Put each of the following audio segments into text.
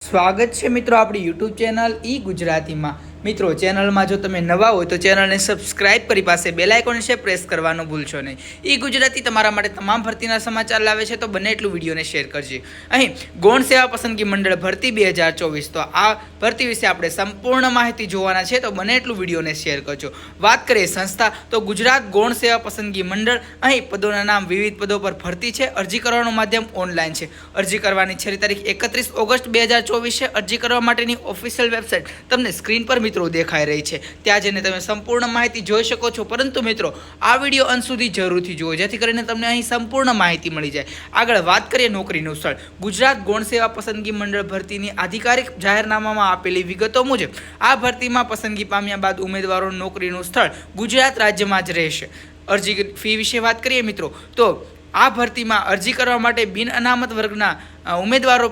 સ્વાગત છે મિત્રો આપણી યુટ્યુબ ચેનલ ઈ ગુજરાતીમાં। મિત્રો ચેનલમાં જો તમે નવા હોય તો ચેનલને સબસ્ક્રાઇબ કરી પાસે બેલ આઇકોન છે પ્રેસ કરવાનું ભૂલશો નહીં। ઈ ગુજરાતી તમારા માટે તમામ ભરતીના સમાચાર લાવે છે, તો બને એટલું વિડીયોને શેર કરજો। અહીં ગૌણ સેવા પસંદગી મંડળ ભરતી 2024 તો આ ભરતી વિશે આપણે સંપૂર્ણ માહિતી જોવાના છે, તો બને એટલું વિડીયોને શેર કરજો। વાત કરીએ સંસ્થા તો ગુજરાત ગૌણ સેવા પસંદગી મંડળ। અહીં પદોના નામ વિવિધ પદો પર ભરતી છે। અરજી કરવાનું માધ્યમ ઓનલાઈન છે। અરજી કરવાની છેલ્લી તારીખ 31 ઓગસ્ટ 2024 છે। અરજી કરવા માટેની ઓફિશિયલ વેબસાઇટ તમને સ્ક્રીન પર મિત્રો દેખાઈ રહી છે, ત્યાં જઈને તમે સંપૂર્ણ માહિતી જોઈ શકો છો। પરંતુ મિત્રો આ વિડીયો અંત સુધી જરૂરથી જુઓ, જેથી કરીને તમને અહીં સંપૂર્ણ માહિતી મળી જાય। આગળ વાત કરીએ નોકરીનું સ્થળ। ગુજરાત ગૌણ સેવા પસંદગી મંડળ ભરતીની આધિકારિક જાહેરનામામાં આપેલી વિગતો મુજબ આ ભરતીમાં પસંદગી પામ્યા બાદ ઉમેદવારો નોકરીનું સ્થળ ગુજરાત રાજ્યમાં જ રહેશે। અરજી ફી વિશે વાત કરીએ મિત્રો તો આ ભરતીમાં અરજી કરવા માટે બિન અનામત વર્ગના ઉમેદવારો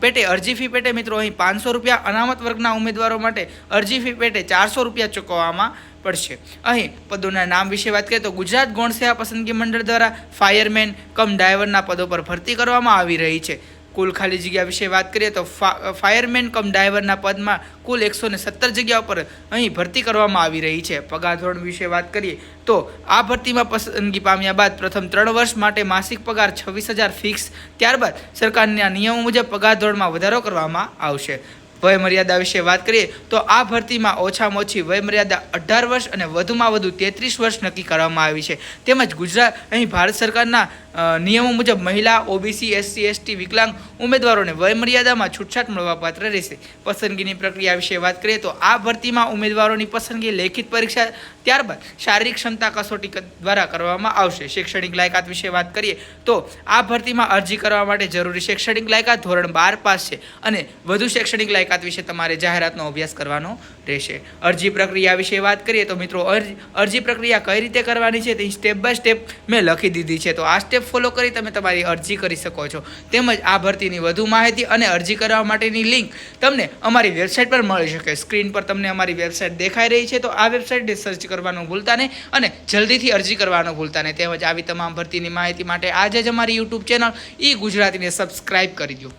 પેટે અરજી ફી પેટે મિત્રો અહીં 500 રૂપિયા, અનામત વર્ગના ઉમેદવારો માટે અરજી ફી પેટે 400 રૂપિયા ચૂકવવામાં પડશે। અહીં પદોના નામ વિશે વાત કરીએ તો ગુજરાત ગૌણ સેવા પસંદગી મંડળ દ્વારા ફાયરમેન કમ ડ્રાઈવરના પદો પર ભરતી કરવામાં આવી રહી છે। કુલ ખાલી જગ્યા વિશે વાત કરીએ તો ફાયરમેન કમ ડ્રાઈવરના પદમાં કુલ 117 જગ્યાઓ પર અહીં ભરતી કરવામાં આવી રહી છે। પગાર ધોરણ વિશે વાત કરીએ તો આ ભરતીમાં પસંદગી પામ્યા બાદ પ્રથમ 3 વર્ષ માટે માસિક પગાર 26,000 ફિક્સ, ત્યારબાદ સરકારના નિયમો મુજબ પગાર ધોરણમાં વધારો કરવામાં આવશે। વય મર્યાદા વિશે વાત કરીએ તો આ ભરતીમાં ઓછામાં ઓછી વય મર્યાદા 18 વર્ષ અને વધુમાં વધુ 33 વર્ષ નક્કી કરવામાં આવી છે। તેમજ ગુજરાત અહીં ભારત સરકારના નિયમો મુજબ મહિલા, ઓબીસી, એસસી, એસટી, વિકલાંગ ઉમેદવારોને વય મર્યાદામાં છૂટછાટ મળવાપાત્ર રહેશે। પસંદગીની પ્રક્રિયા વિશે વાત કરીએ તો આ ભરતીમાં ઉમેદવારોની પસંદગી લેખિત પરીક્ષા, ત્યારબાદ શારીરિક ક્ષમતા કસોટી દ્વારા કરવામાં આવશે। શૈક્ષણિક લાયકાત વિશે વાત કરીએ તો આ ભરતીમાં અરજી કરવા માટે જરૂરી શૈક્ષણિક લાયકાત ધોરણ 12 પાસ છે અને વધુ શૈક્ષણિક લાયકાત વિશે તમારે જાહેરાતનો અભ્યાસ કરવાનો રહેશે। અરજી પ્રક્રિયા વિશે વાત કરીએ તો મિત્રો અરજી પ્રક્રિયા કઈ રીતે કરવાની છે તે સ્ટેપ બાય સ્ટેપ મેં લખી દીધી છે, તો આ સ્ટેપ ફોલો કરી તમે તમારી અરજી કરી શકો છો। તેમજ આ ભરતીની વધુ માહિતી અને અરજી કરવા માટેની લિંક તમને અમારી વેબસાઇટ પર મળી શકે। સ્ક્રીન પર તમને અમારી વેબસાઇટ દેખાઈ રહી છે, તો આ વેબસાઇટને સર્ચ કરવાનું ભૂલતા નહીં અને જલ્દીથી અરજી કરવાનું ભૂલતા નહીં। તેમજ આવી તમામ ભરતીની માહિતી માટે આજે જ અમારી યુટ્યુબ ચેનલ ઈ ગુજરાતીને સબસ્ક્રાઇબ કરી દો।